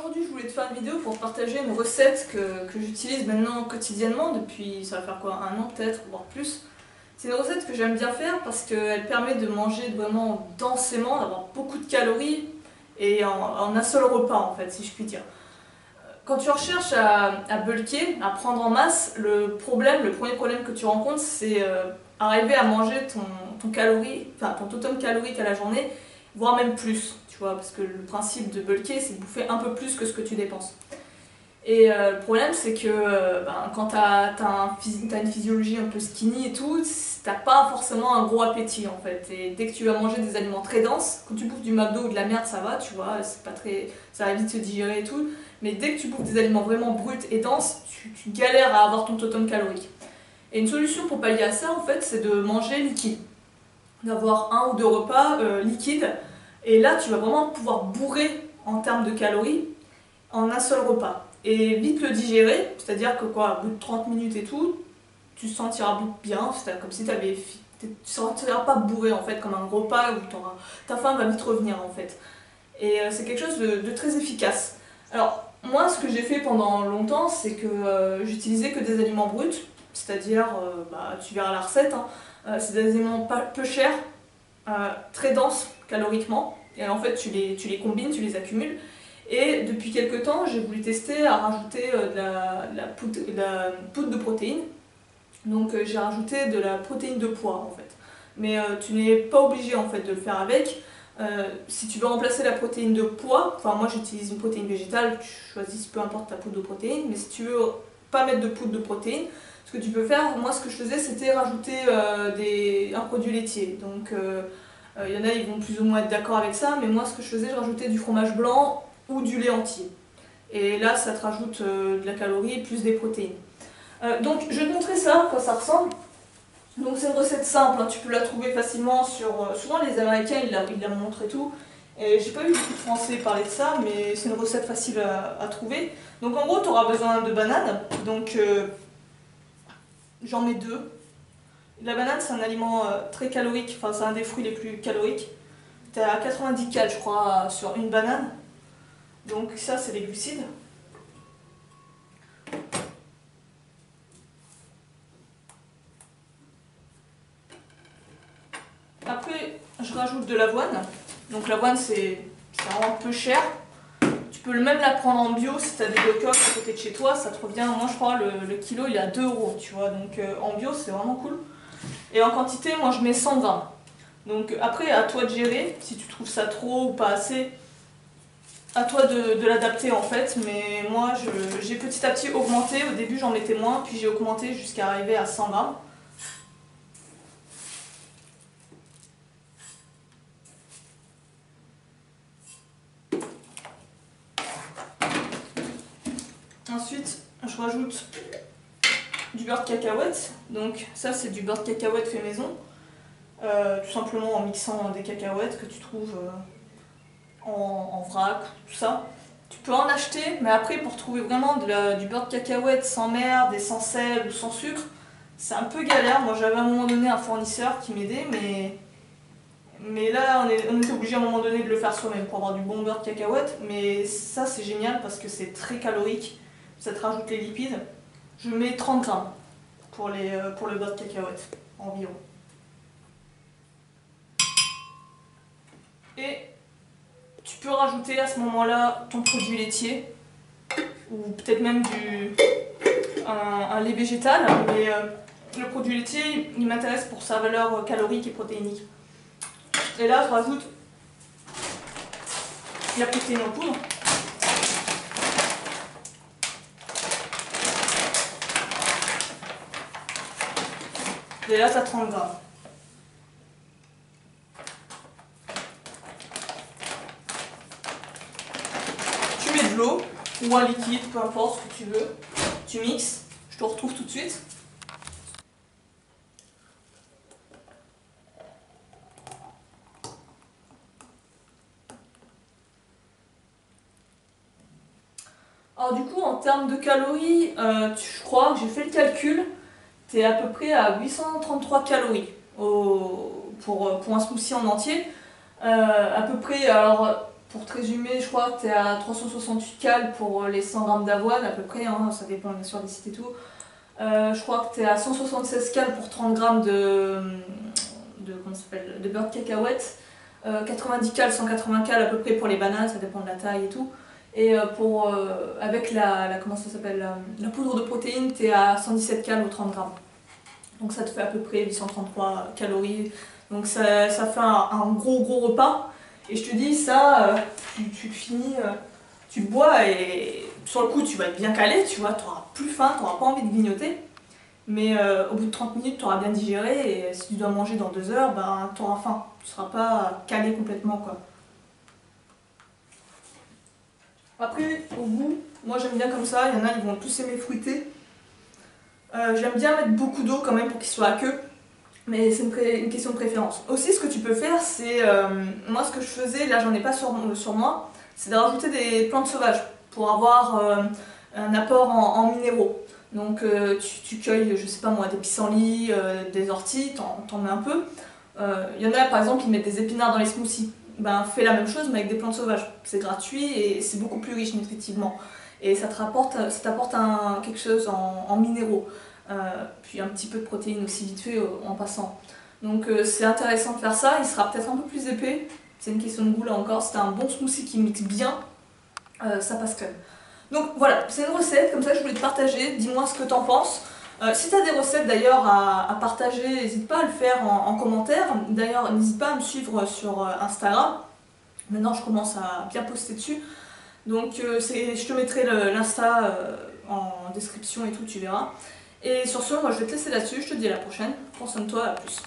aujourd'hui je voulais te faire une vidéo pour partager une recette que j'utilise maintenant quotidiennement depuis, ça va faire quoi, un an peut-être, voire plus. C'est une recette que j'aime bien faire parce qu'elle permet de manger vraiment densément, d'avoir beaucoup de calories et en un seul repas en fait, si je puis dire. Quand tu recherches à bulker, à prendre en masse, le premier problème que tu rencontres, c'est arriver à manger ton total calorique à la journée, voire même plus, tu vois, parce que le principe de bulker, c'est de bouffer un peu plus que ce que tu dépenses. Et le problème, c'est que quand t'as une physiologie un peu skinny et tout, t'as pas forcément un gros appétit en fait. Et dès que tu vas manger des aliments très denses, quand tu bouffes du McDo ou de la merde, ça va, tu vois, c'est pas très, ça va vite se digérer et tout. Mais dès que tu bouffes des aliments vraiment bruts et denses, tu galères à avoir ton total calorique. Et une solution pour pallier à ça, en fait, c'est de manger liquide. D'avoir un ou deux repas liquides. Et là, tu vas vraiment pouvoir bourrer en termes de calories en un seul repas. Et vite le digérer, c'est-à-dire que quoi, au bout de 30 minutes et tout, tu te sentiras bien, comme si tu ne sentiras pas bourré en fait, comme un repas où ta faim va vite revenir en fait. Et c'est quelque chose de très efficace. Alors, moi, ce que j'ai fait pendant longtemps, c'est que j'utilisais que des aliments bruts, c'est-à-dire, tu verras la recette, hein, c'est des aliments peu chers, très denses caloriquement, et en fait, tu les combines, tu les accumules. Et depuis quelques temps, j'ai voulu tester à rajouter de la poudre de protéines. Donc j'ai rajouté de la protéine de pois en fait. Mais tu n'es pas obligé en fait de le faire avec. Si tu veux remplacer la protéine de pois, enfin moi j'utilise une protéine végétale, tu choisis peu importe ta poudre de protéines, mais si tu veux pas mettre de poudre de protéines, ce que tu peux faire, moi ce que je faisais c'était rajouter un produit laitier. Donc il y en a ils vont plus ou moins être d'accord avec ça, mais moi ce que je faisais, je rajoutais du fromage blanc ou du lait entier. Et là ça te rajoute de la calorie et plus des protéines. Donc je vais te montrer ça, à quoi ça ressemble. Donc c'est une recette simple, hein, tu peux la trouver facilement sur... souvent les Américains ils la montrent et tout. Et j'ai pas eu beaucoup de Français parler de ça, mais c'est une recette facile à trouver. Donc en gros tu auras besoin de bananes, donc j'en mets deux. La banane c'est un aliment très calorique, enfin c'est un des fruits les plus caloriques. T'es à 90 cal je crois sur une banane. Donc ça c'est les glucides. Après, je rajoute de l'avoine. Donc l'avoine, c'est vraiment peu cher. Tu peux même la prendre en bio si tu as des coques à côté de chez toi. Ça te revient, moi je crois, le kilo il est à 2 €, tu vois. Donc en bio, c'est vraiment cool. Et en quantité, moi je mets 100 grammes. Donc après, à toi de gérer. Si tu trouves ça trop ou pas assez, à toi de l'adapter en fait. Mais moi, j'ai petit à petit augmenté. Au début, j'en mettais moins. Puis j'ai augmenté jusqu'à arriver à 100 grammes. Ensuite, je rajoute du beurre de cacahuète. Donc ça, c'est du beurre de cacahuète fait maison. Tout simplement en mixant des cacahuètes que tu trouves en vrac, tout ça. Tu peux en acheter, mais après, pour trouver vraiment du beurre de cacahuète sans merde et sans sel ou sans sucre, c'est un peu galère. Moi, j'avais à un moment donné un fournisseur qui m'aidait, mais là, on était obligé à un moment donné de le faire soi-même pour avoir du bon beurre de cacahuète. Mais ça, c'est génial parce que c'est très calorique. Ça te rajoute les lipides. Je mets 30 grammes pour le beurre de cacahuète environ. Et tu peux rajouter à ce moment-là ton produit laitier ou peut-être même un lait végétal. Mais le produit laitier, il m'intéresse pour sa valeur calorique et protéinique. Et là, je rajoute la protéine en poudre. Et là, tu as 30 grammes. Tu mets de l'eau ou un liquide, peu importe ce que tu veux. Tu mixes. Je te retrouve tout de suite. Alors du coup, en termes de calories, je crois que j'ai fait le calcul. Tu es à peu près à 833 calories pour un smoothie en entier. À peu près, alors pour te résumer, je crois que tu es à 368 cales pour les 100 grammes d'avoine à peu près, hein, ça dépend bien sûr des sites et tout. Je crois que tu es à 176 cales pour 30 grammes comment ça s'appelle, de beurre de cacahuète. 90 cales, 180 cales à peu près pour les bananes, ça dépend de la taille et tout. Et avec comment ça s'appelle, la poudre de protéines, tu es à 117 cales aux 30 grammes. Donc ça te fait à peu près 833 calories. Donc ça fait un gros repas. Et je te dis, ça, tu le finis, tu le bois et sur le coup tu vas être bien calé, tu vois, tu n'auras plus faim, tu n'auras pas envie de grignoter. Mais au bout de 30 minutes, tu auras bien digéré et si tu dois manger dans 2 heures, ben, tu auras faim. Tu ne seras pas calé complètement, quoi. Après, au goût, moi j'aime bien comme ça, il y en a ils vont tous aimer fruité. J'aime bien mettre beaucoup d'eau quand même pour qu'il soit aqueux, mais c'est une question de préférence. Aussi, ce que tu peux faire, c'est, moi ce que je faisais, là j'en ai pas sur moi, c'est de rajouter des plantes sauvages pour avoir un apport en minéraux. Donc tu cueilles, je sais pas moi, des pissenlits, des orties, t'en mets un peu. Il y en a par exemple qui mettent des épinards dans les smoothies. Ben fais la même chose mais avec des plantes sauvages. C'est gratuit et c'est beaucoup plus riche nutritivement. Et ça t'apporte quelque chose en minéraux. Puis un petit peu de protéines aussi vite fait en passant. Donc c'est intéressant de faire ça, il sera peut-être un peu plus épais. C'est une question de goût là encore, si t'as un bon smoothie qui mixe bien, ça passe crème. Donc voilà, c'est une recette, comme ça je voulais te partager, dis-moi ce que t'en penses. Si tu as des recettes d'ailleurs à partager, n'hésite pas à le faire en commentaire. D'ailleurs, n'hésite pas à me suivre sur Instagram. Maintenant, je commence à bien poster dessus. Donc, je te mettrai l'Insta en description et tout, tu verras. Et sur ce, moi je vais te laisser là-dessus. Je te dis à la prochaine. Prends soin de toi, à plus.